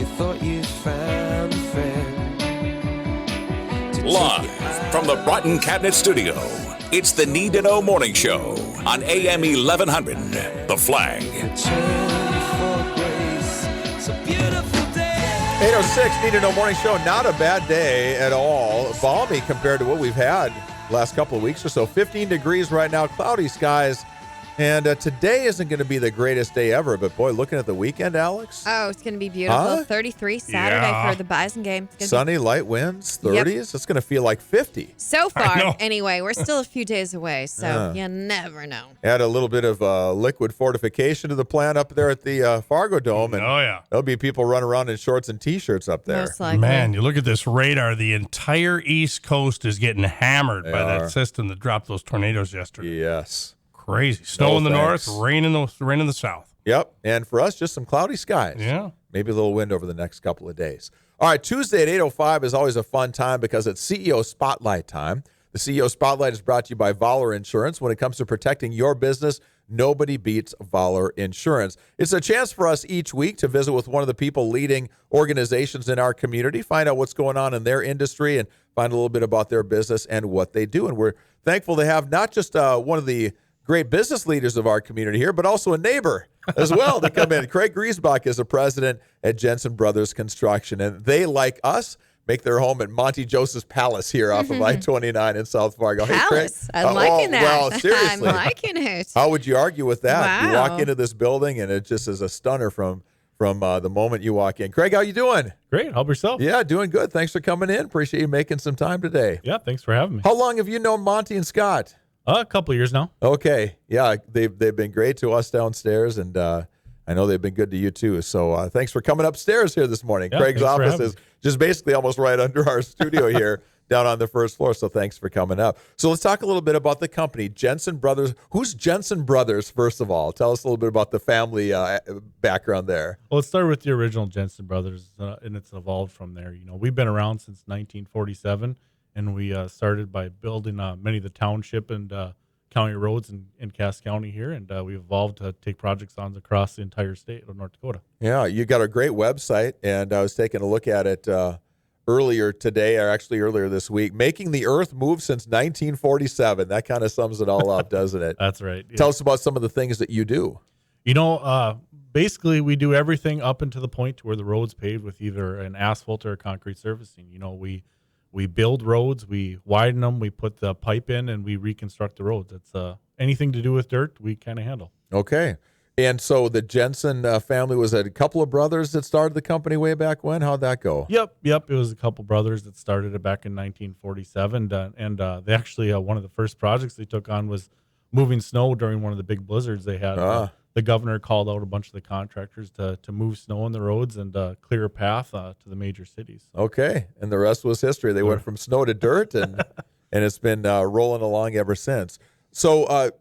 You thought you found a friend. Live from the Broughton Cabinet Studio, it's the Need to Know Morning Show on AM 1100. The Flag. 8:06, Need to Know Morning Show. Not a bad day at all. Balmy compared to what we've had last couple of weeks or so. 15 degrees right now, cloudy skies. And today isn't going to be the greatest day ever, but boy, looking at the weekend, Alex. Oh, it's going to be beautiful. Huh? 33 Saturday for the Bison game. Sunny, light winds, 30s. It's going to feel like 50. So far, anyway. We're still a few days away, so you never know. Add a little bit of liquid fortification to the plant up there at the Fargo Dome, and there'll be people running around in shorts and T-shirts up there. Most likely. Man, you look at this radar, the entire East Coast is getting hammered by that system that dropped those tornadoes yesterday. Yes. Crazy. Snow in the north, rain in the south. Yep. And for us, just some cloudy skies. Yeah. Maybe a little wind over the next couple of days. All right, Tuesday at 8:05 is always a fun time because it's CEO Spotlight time. The CEO Spotlight is brought to you by Vaaler Insurance. When it comes to protecting your business, nobody beats Vaaler Insurance. It's a chance for us each week to visit with one of the people leading organizations in our community, find out what's going on in their industry, and find a little bit about their business and what they do. And we're thankful to have not just one of the great business leaders of our community here, but also a neighbor as well to come in. Craig Griesbach is a president at Jensen Brothers Construction, and they, like us, make their home at Monty Joseph's Palace here off of I-29 in South Fargo. Palace. Hey, Craig. I'm liking that. Well, seriously. I'm liking it. How would you argue with that? Wow. You walk into this building, and it just is a stunner from the moment you walk in. Craig, how you doing? Great. How about yourself? Yeah, doing good. Thanks for coming in. Appreciate you making some time today. Yeah, thanks for having me. How long have you known Monty and Scott? A couple of years now. Okay. Yeah, they've been great to us downstairs, and I know they've been good to you too. So thanks for coming upstairs here this morning. Yeah, Craig's thanks for office having is me. just basically almost right under our studio here down on the first floor. So thanks for coming up. So let's talk a little bit about the company, Jensen Brothers. Who's Jensen Brothers, first of all? Tell us a little bit about the family background there. Well, let's start with the original Jensen Brothers, and it's evolved from there. You know, we've been around since 1947, and we started by building many of the township and county roads in Cass County here, and we evolved to take projects on across the entire state of North Dakota. Yeah, you got a great website, and I was taking a look at it earlier today, or actually earlier this week. Making the Earth Move since 1947. That kind of sums it all up, doesn't it? That's right. Yeah. Tell us about some of the things that you do. You know, basically we do everything up until the point to where the road's paved with either an asphalt or a concrete surfacing. You know, we build roads, we widen them, we put the pipe in, and we reconstruct the roads. It's anything to do with dirt, we kind of handle. Okay. And so the Jensen family, was it a couple of brothers that started the company way back when? How'd that go? Yep. It was a couple brothers that started it back in 1947. And they actually, one of the first projects they took on was moving snow during one of the big blizzards they had. The governor called out a bunch of the contractors to move snow on the roads and clear a path to the major cities. Okay. And the rest was history. They went from snow to dirt, and it's been rolling along ever since. So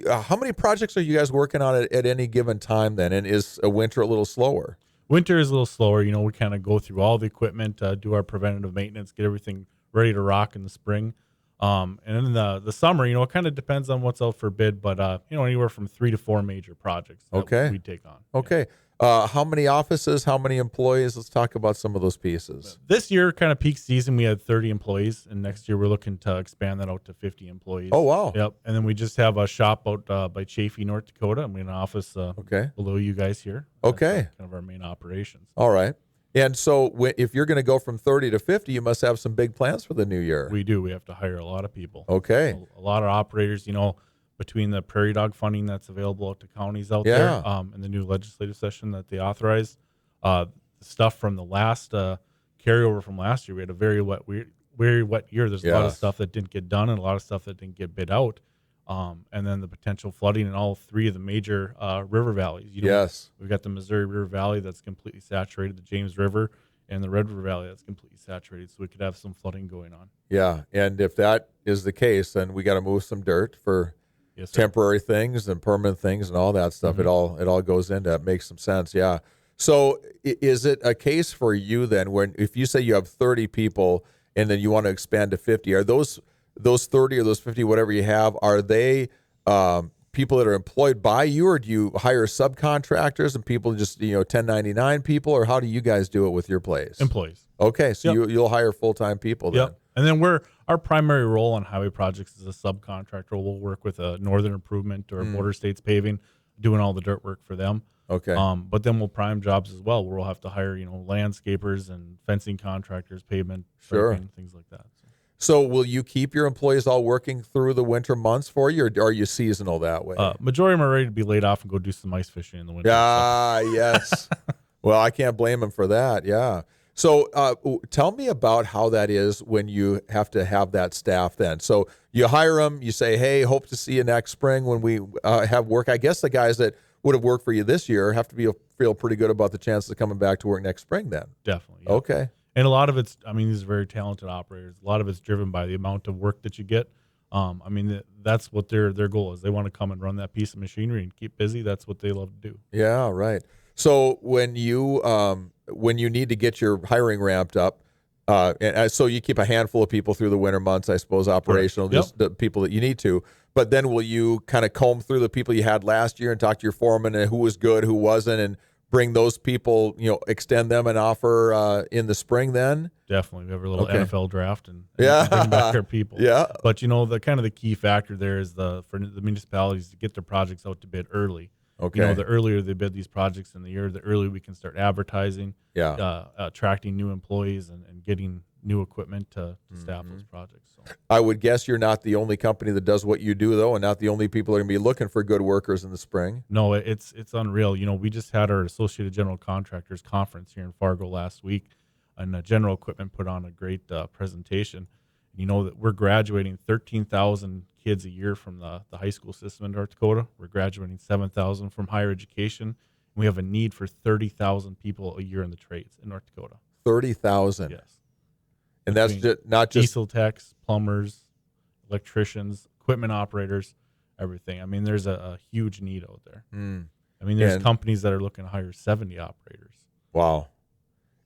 how many projects are you guys working on at any given time then? And is a winter a little slower? Winter is a little slower. You know, we kind of go through all the equipment, do our preventative maintenance, get everything ready to rock in the spring. And in the summer, you know, it kind of depends on what's out for bid, but, you know, anywhere from 3 to 4 major projects that we take on. Okay. How many offices, how many employees? Let's talk about some of those pieces. This year, kind of peak season, we had 30 employees, and next year we're looking to expand that out to 50 employees. Oh, wow. Yep. And then we just have a shop out by Chaffee, North Dakota, and we have an office below you guys here. Okay. That's kind of our main operations. All right. And so if you're going to go from 30 to 50, you must have some big plans for the new year. We do. We have to hire a lot of people. Okay. A lot of operators, you know, between the prairie dog funding that's available out to counties out there and the new legislative session that they authorized, the stuff from the last carryover from last year, we had a very wet year. There's a lot of stuff that didn't get done and a lot of stuff that didn't get bid out. And then the potential flooding in all 3 of the major river valleys. We've got the Missouri River Valley that's completely saturated, the James River, and the Red River Valley that's completely saturated. So we could have some flooding going on. Yeah, and if that is the case, then we got to move some dirt for temporary things and permanent things and all that stuff. Mm-hmm. It all goes into it. Makes some sense. Yeah. So is it a case for you then, when if you say you have 30 people and then you want to expand to 50, are those 30 or those 50, whatever you have, are they people that are employed by you, or do you hire subcontractors and people just 1099 people, or how do you guys do it with your place? Employees. Okay, so Yep. you'll hire full-time people then. Yep. And then our primary role on highway projects is a subcontractor. We'll work with a Northern Improvement or Border States Paving, doing all the dirt work for them. Okay. But then we'll prime jobs as well, where we'll have to hire, landscapers and fencing contractors, pavement, Sure. striping, things like that. So will you keep your employees all working through the winter months for you, or are you seasonal that way? Majority of them are ready to be laid off and go do some ice fishing in the winter. Ah, yes. Well, I can't blame them for that. Yeah. So tell me about how that is when you have to have that staff then. So you hire them, you say, hey, hope to see you next spring when we have work. I guess the guys that would have worked for you this year have to feel pretty good about the chances of coming back to work next spring then. Definitely. Yeah. Okay. And a lot of it's, these are very talented operators. A lot of it's driven by the amount of work that you get. That's what their goal is. They want to come and run that piece of machinery and keep busy. That's what they love to do. Yeah, right. So when you need to get your hiring ramped up, so you keep a handful of people through the winter months, I suppose, operational, Yep. just the people that you need to. But then will you kind of comb through the people you had last year and talk to your foreman and who was good, who wasn't, and bring those people, extend them an offer in the spring then? Definitely. We have a little Okay. NFL draft and Yeah. bring back our people. Yeah. But, the key factor there is for the municipalities to get their projects out to bid early. Okay. The earlier they bid these projects in the year, the earlier we can start advertising, attracting new employees and getting new equipment to staff those projects. So. I would guess you're not the only company that does what you do, though, and not the only people that are going to be looking for good workers in the spring. No, it's unreal. We just had our Associated General Contractors Conference here in Fargo last week, and General Equipment put on a great presentation. That we're graduating 13,000 kids a year from the high school system in North Dakota. We're graduating 7,000 from higher education. We have a need for 30,000 people a year in the trades in North Dakota. 30,000. Yes. And that's not just diesel techs, plumbers, electricians, equipment operators, everything. There's a huge need out there. There's companies that are looking to hire 70 operators. Wow.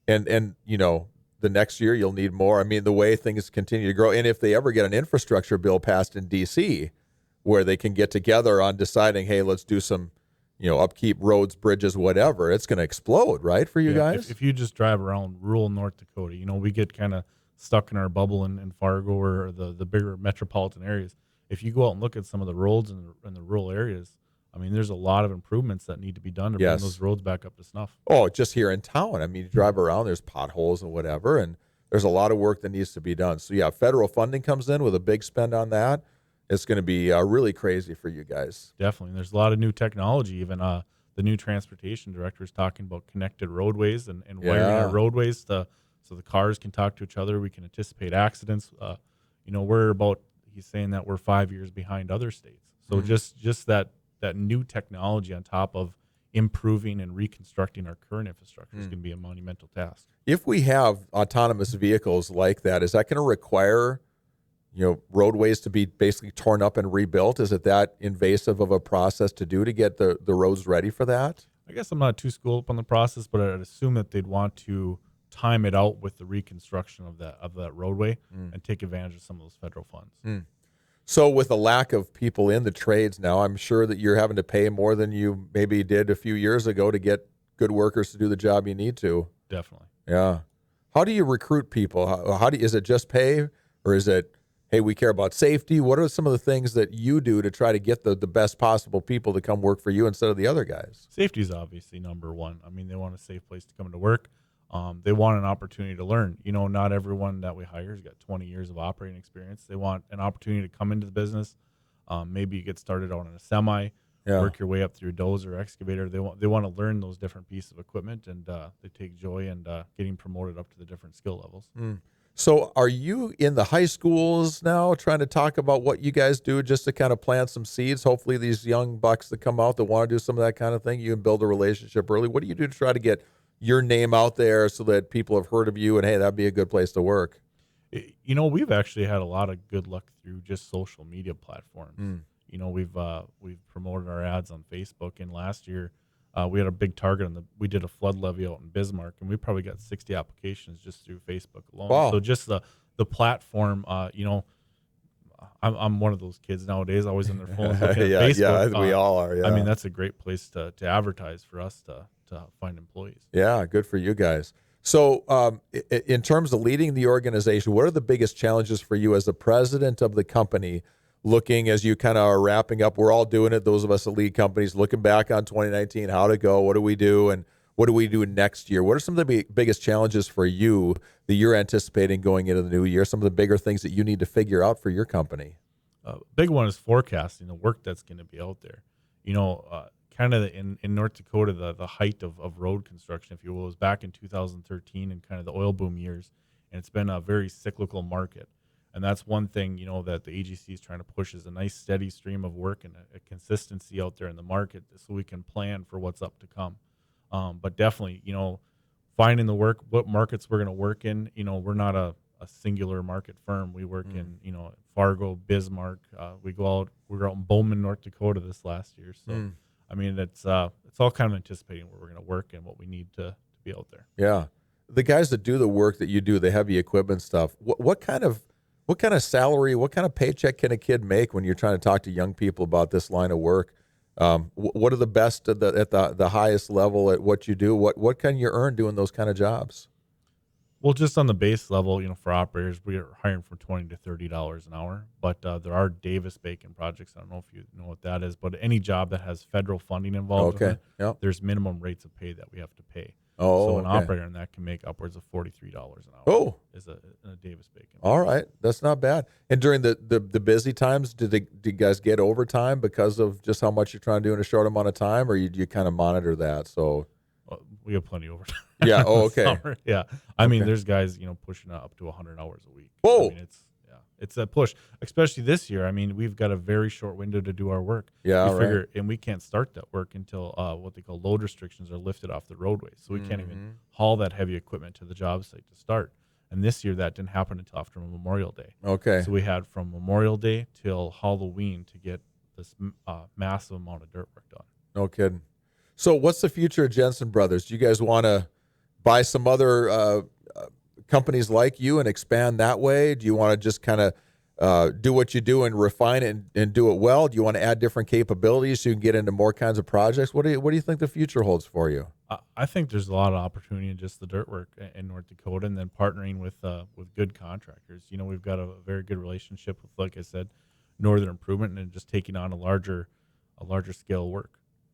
And the next year you'll need more. The way things continue to grow, and if they ever get an infrastructure bill passed in D.C. where they can get together on deciding, hey, let's do some, upkeep, roads, bridges, whatever, it's going to explode, right, for you guys? If you just drive around rural North Dakota, we get kind of stuck in our bubble in Fargo or the bigger metropolitan areas. If you go out and look at some of the roads in the rural areas, there's a lot of improvements that need to be done to bring those roads back up to snuff. Oh, just here in town. You drive around, there's potholes and whatever, and there's a lot of work that needs to be done. So, yeah, federal funding comes in with a big spend on that. It's going to be really crazy for you guys. Definitely. There's a lot of new technology. Even the new transportation director is talking about connected roadways and wiring our roadways so the cars can talk to each other. We can anticipate accidents. He's saying that we're 5 years behind other states. So just that new technology on top of improving and reconstructing our current infrastructure is going to be a monumental task. If we have autonomous vehicles like that, is that going to require, roadways to be basically torn up and rebuilt? Is it that invasive of a process to do to get the roads ready for that? I guess I'm not too schooled up on the process, but I'd assume that they'd want to time it out with the reconstruction of that roadway and take advantage of some of those federal funds. So with a lack of people in the trades now, I'm sure that you're having to pay more than you maybe did a few years ago to get good workers to do the job you need to. Definitely. Yeah. How do you recruit people? Is it just pay, or is it, hey, we care about safety? What are some of the things that you do to try to get the best possible people to come work for you instead of the other guys? Safety is obviously number one. They want a safe place to come to work. They want an opportunity to learn. Not everyone that we hire has got 20 years of operating experience. They want an opportunity to come into the business. Maybe you get started out in a semi, work your way up through a dozer, excavator. They want to learn those different pieces of equipment, and they take joy in getting promoted up to the different skill levels. So are you in the high schools now trying to talk about what you guys do just to kind of plant some seeds? Hopefully these young bucks that come out that want to do some of that kind of thing, you can build a relationship early. What do you do to try to get your name out there so that people have heard of you and, hey, that'd be a good place to work? We've actually had a lot of good luck through just social media platforms. We've promoted our ads on Facebook, and last year we had a big target we did a flood levy out in Bismarck, and we probably got 60 applications just through Facebook alone. Wow. So just the platform, I'm one of those kids nowadays, always on their phones looking at Yeah, Facebook. we all are. Yeah. I mean, that's a great place to advertise for us to find employees. Yeah, good for you guys. So, in terms of leading the organization, what are the biggest challenges for you as the president of the company? Looking as you kind of are wrapping up, we're all doing it. Those of us that lead companies, looking back on 2019, how to go, what do we do, and what do we do next year? What are some of the biggest challenges for you that you're anticipating going into the new year? Some of the bigger things that you need to figure out for your company. Big one is forecasting the work that's going to be out there. Kind of in North Dakota, the height of road construction, if you will, was back in 2013 and kind of the oil boom years, and it's been a very cyclical market. And that's one thing, that the AGC is trying to push is a nice steady stream of work and a consistency out there in the market so we can plan for what's up to come. But definitely, finding the work, what markets we're going to work in. We're not a singular market firm. We work in, Fargo, Bismarck. We're out in Bowman, North Dakota this last year. So, I mean, it's all kind of anticipating where we're going to work and what we need to be out there. Yeah. The guys that do the work that you do, the heavy equipment stuff, what kind of salary, what kind of paycheck can a kid make when you're trying to talk to young people about this line of work? What are the best at the highest level at what you do? What can you earn doing those kind of jobs? Well, just on the base level, for operators, we are hiring from $20 to $30 an hour. But there are Davis-Bacon projects. I don't know if you know what that is, but any job that has federal funding involved, in it, Yep. there's minimum rates of pay that we have to pay. Oh, so an okay. operator in that can make upwards of $43 an hour. Oh. Is a Davis-Bacon. All right, that's not bad. And during the busy times, do you guys get overtime because of just how much you're trying to do in a short amount of time, or you kind of monitor that? So We have plenty of overtime. Yeah. Oh, okay. Summer. Yeah. I mean, there's guys, pushing up to 100 hours a week. Whoa. I mean, it's a push, especially this year. I mean, we've got a very short window to do our work. Yeah, we figure, and we can't start that work until what they call load restrictions are lifted off the roadways. So we can't even haul that heavy equipment to the job site to start. And this year that didn't happen until after Memorial Day. Okay. So we had from Memorial Day till Halloween to get this massive amount of dirt work done. No kidding. So what's the future of Jensen Brothers? Do you guys want to buy some other companies like you and expand that way? Do you want to just kind of do what you do and refine it and do it well? Do you want to add different capabilities so you can get into more kinds of projects? What do you think the future holds for you? I think there's a lot of opportunity in just the dirt work in North Dakota, and then partnering with good contractors. We've got a very good relationship with, like I said, Northern Improvement, and just taking on a larger scale work.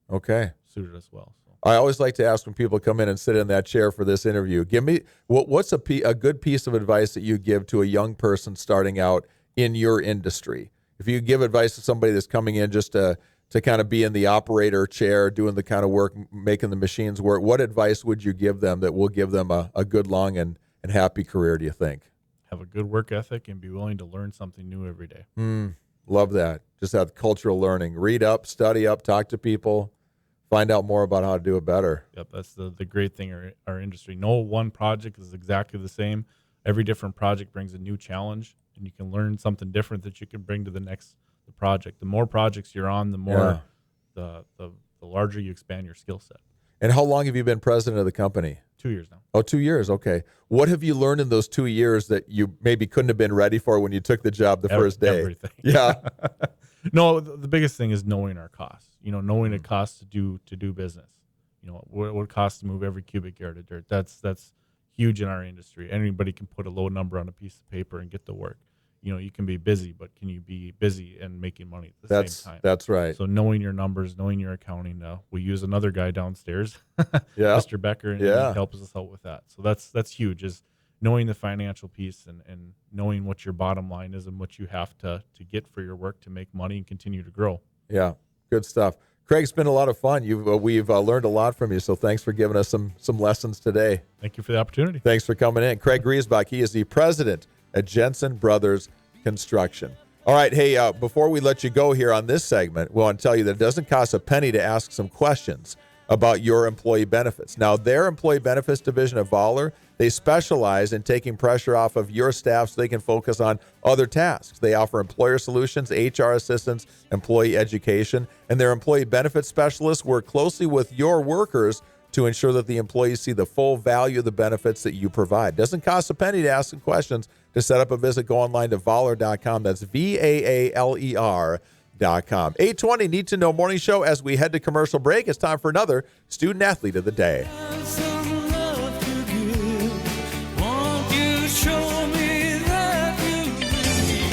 Okay. Suited us well. So. I always like to ask when people come in and sit in that chair for this interview, give me what's a good piece of advice that you give to a young person starting out in your industry? If you give advice to somebody that's coming in just to kind of be in the operator chair, doing the kind of work, making the machines work, what advice would you give them that will give them a good, long, and happy career, do you think? Have a good work ethic and be willing to learn something new every day. Love that. Just have cultural learning. Read up, study up, talk to people, find out more about how to do it better. Yep, that's the great thing in our industry. No one project is exactly the same. Every different project brings a new challenge, and you can learn something different that you can bring to the project. The more projects you're on, the more the larger you expand your skill set. And how long have you been president of the company? 2 years now. Oh, 2 years. Okay. What have you learned in those 2 years that you maybe couldn't have been ready for when you took the job the first day? Everything. Yeah. No, the biggest thing is knowing our costs. Knowing it costs to do business. What it costs to move every cubic yard of dirt. That's huge in our industry. Anybody can put a low number on a piece of paper and get the work. You can be busy, but can you be busy and making money at the same time? That's right. So knowing your numbers, knowing your accounting. We use another guy downstairs, Yeah. Mr. Becker, and he helps us out with that. So that's huge, is knowing the financial piece and knowing what your bottom line is and what you have to get for your work to make money and continue to grow. Yeah. Good stuff. Craig, it's been a lot of fun. We've learned a lot from you, so thanks for giving us some lessons today. Thank you for the opportunity. Thanks for coming in. Craig Griesbach, he is the president at Jensen Brothers Construction. All right, hey, before we let you go here on this segment, we want to tell you that it doesn't cost a penny to ask some questions about your employee benefits. Now, their employee benefits division of Vaaler, they specialize in taking pressure off of your staff so they can focus on other tasks. They offer employer solutions, HR assistance, employee education, and their employee benefits specialists work closely with your workers to ensure that the employees see the full value of the benefits that you provide. Doesn't cost a penny to ask some questions. To set up a visit, go online to Vaaler.com. That's Vaaler.com. 8:20 Need to Know Morning Show. As we head to commercial break, it's time for another Student Athlete of the Day.